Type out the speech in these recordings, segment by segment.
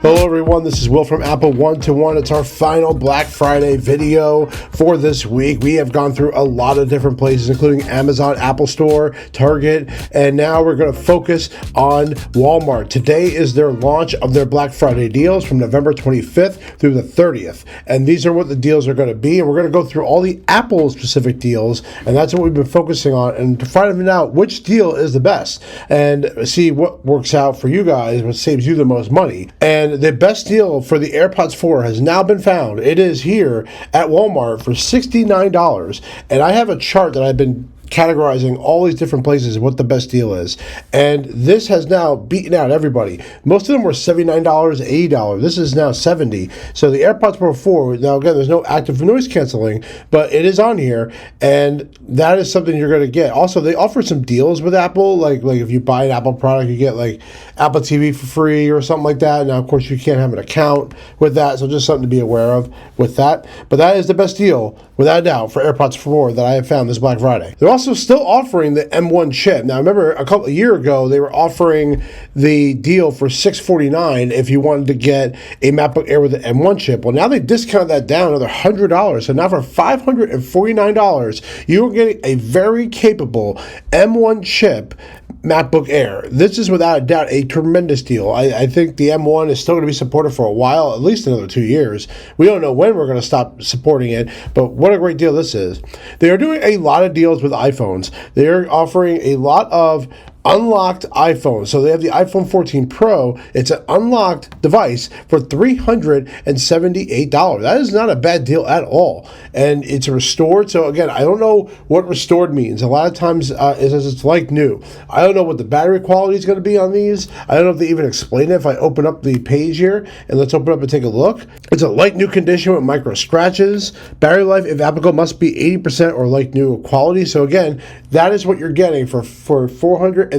Hello everyone, this is Will from Apple One-to-One. It's our final Black Friday video for this week. We have gone through a lot of different places, including Amazon, Apple Store, Target, and now we're going to focus on Walmart. Today is their launch of their Black Friday deals from November 25th through the 30th. And these are what the deals are going to be. And we're going to go through all the Apple-specific deals, and that's what we've been focusing on, and to find out which deal is the best and see what works out for you guys, what saves you the most money. And the best deal for the Airpods 4 has now been found. It is here at Walmart for $69. And I have a chart that I've been categorizing all these different places what the best deal is. And this has now beaten out everybody. Most of them were $79, $80. This is now $70. So the AirPods Pro 4, now again, there's no active noise canceling, but it is on here, and that is something you're going to get. Also, they offer some deals with Apple, like if you buy an Apple product, you get like Apple TV for free or something like that. Now, of course, you can't have an account with that, so just something to be aware of with that. But that is the best deal, without a doubt, for AirPods 4 that I have found this Black Friday. They're also still offering the M1 chip. Now, remember a year ago, they were offering the deal for $649 if you wanted to get a MacBook Air with the M1 chip. Well, now they discounted that down another $100. So now for $549, you're getting a very capable M1 chip MacBook Air. This is without a doubt a tremendous deal. I think the M1 is still going to be supported for a while, at least another 2 years. We don't know when we're going to stop supporting it, but what a great deal this is. They are doing a lot of deals with iPhones. They are offering a lot of unlocked iPhone. So they have the iPhone 14 Pro. It's an unlocked device for $378. That is not a bad deal at all. And it's restored. So again, I don't know what restored means. A lot of times it says it's like new. I don't know what the battery quality is going to be on these. I don't know if they even explain it. If I open up the page here, and let's open up and take a look. It's a like new condition with micro scratches. Battery life, if applicable, must be 80% or like new quality. So again, that is what you're getting for $403.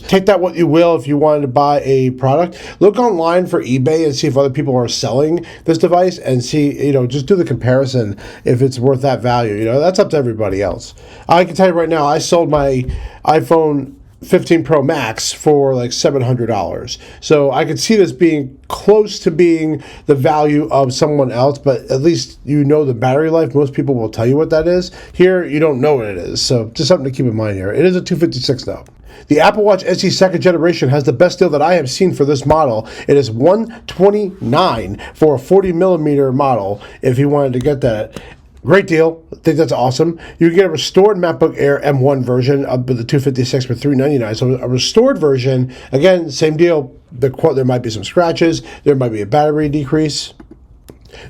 Take that what you will if you wanted to buy a product. Look online for eBay and see if other people are selling this device, and see, just do the comparison if it's worth that value. That's up to everybody else. I can tell you right now, I sold my iPhone 15 Pro Max for like $700. So I could see this being close to being the value of someone else, but at least the battery life. Most people will tell you what that is. Here, you don't know what it is. So just something to keep in mind here. It is a 256 though. The Apple Watch SE 2nd generation has the best deal that I have seen for this model. It is $129 for a 40 millimeter model if you wanted to get that. Great deal. I think that's awesome. You can get a restored MacBook Air M1 version of the 256 for $399. So a restored version, again, same deal. There might be some scratches. There might be a battery decrease.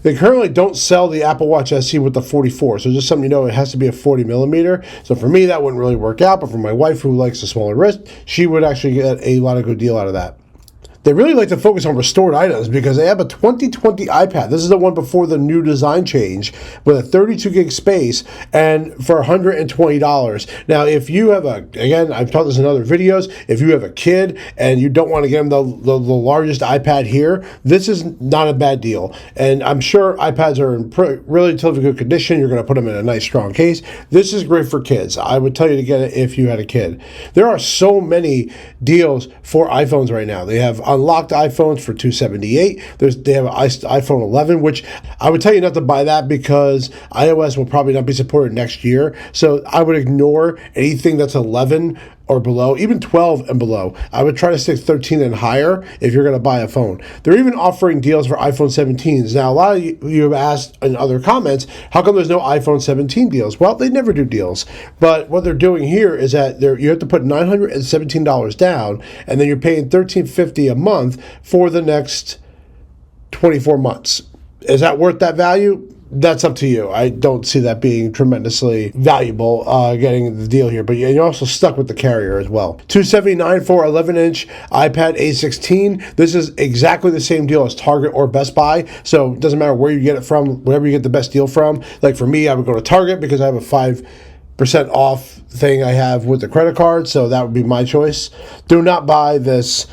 They currently don't sell the Apple Watch SE with the 44, so just something it has to be a 40 millimeter. So for me, that wouldn't really work out, but for my wife who likes a smaller wrist, she would actually get a lot of good deal out of that. They really like to focus on restored items because they have a 2020 iPad. This is the one before the new design change with a 32 gig space and for $120. Now, if you have again, I've taught this in other videos, if you have a kid and you don't want to get them the largest iPad here, this is not a bad deal. And I'm sure iPads are in relatively good condition. You're going to put them in a nice strong case. This is great for kids. I would tell you to get it if you had a kid. There are so many deals for iPhones right now. They have unlocked iPhones for $278. They have an iPhone 11, which I would tell you not to buy that because iOS will probably not be supported next year. So I would ignore anything that's 11 or below, even 12 and below. I would try to stick 13 and higher if you're going to buy a phone. They're even offering deals for iPhone 17s. Now, a lot of you have asked in other comments, how come there's no iPhone 17 deals? Well, they never do deals. But what they're doing here is that you have to put $917 down, and then you're paying $1350 a month for the next 24 months. Is that worth that value? That's up to you. I don't see that being tremendously valuable, getting the deal here. But you're also stuck with the carrier as well. $279 for 11-inch iPad A16. This is exactly the same deal as Target or Best Buy. So it doesn't matter where you get it from, wherever you get the best deal from. Like for me, I would go to Target because I have a 5% off thing I have with the credit card. So that would be my choice. Do not buy this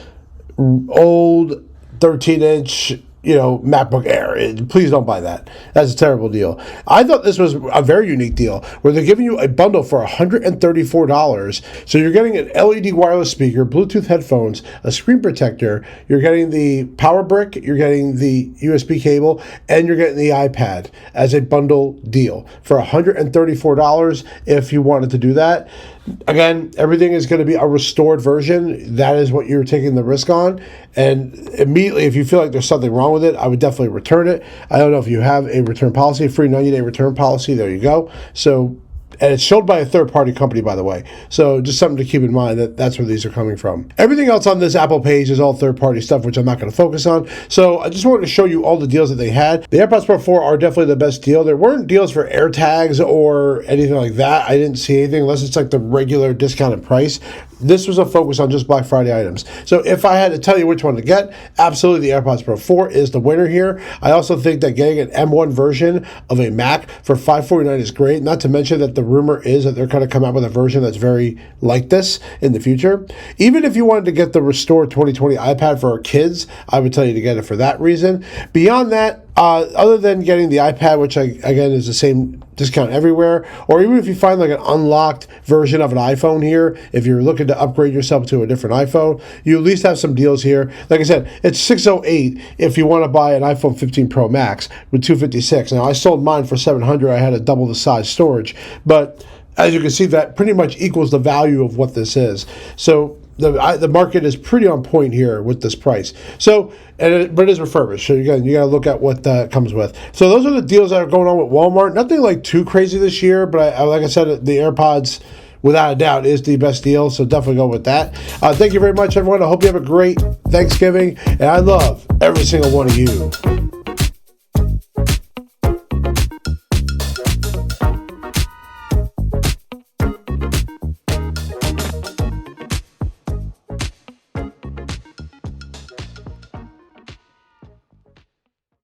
old 13-inch MacBook Air. Please don't buy that. That's a terrible deal. I thought this was a very unique deal where they're giving you a bundle for $134. So you're getting an LED wireless speaker, Bluetooth headphones, a screen protector, you're getting the power brick, you're getting the USB cable, and you're getting the iPad as a bundle deal for $134 if you wanted to do that. Again, everything is going to be a restored version. That is what you're taking the risk on. And immediately, if you feel like there's something wrong with it, I would definitely return it. I don't know if you have a return policy, a free 90-day return policy. There you go. So, and it's sold by a third-party company, by the way. So just something to keep in mind that's where these are coming from. Everything else on this Apple page is all third-party stuff, which I'm not going to focus on. So I just wanted to show you all the deals that they had. The AirPods Pro 4 are definitely the best deal. There weren't deals for AirTags or anything like that. I didn't see anything unless it's like the regular discounted price. This was a focus on just Black Friday items. So if I had to tell you which one to get, absolutely the AirPods Pro 4 is the winner here. I also think that getting an M1 version of a Mac for $549 is great. Not to mention that the rumor is that they're going to come out with a version that's very like this in the future. Even if you wanted to get the restored 2020 iPad for our kids, I would tell you to get it for that reason. Beyond that, other than getting the iPad, which again is the same discount everywhere, or even if you find like an unlocked version of an iPhone here, if you're looking to upgrade yourself to a different iPhone, you at least have some deals here. Like I said, it's $608 if you want to buy an iPhone 15 Pro Max with 256. Now I sold mine for $700. I had a double the size storage, but as you can see, that pretty much equals the value of what this is. So the market is pretty on point here with this price. So, but it is refurbished. So again, you got to look at what that comes with. So those are the deals that are going on with Walmart. Nothing like too crazy this year, but like I said, the AirPods, without a doubt, is the best deal. So definitely go with that. Thank you very much, everyone. I hope you have a great Thanksgiving, and I love every single one of you.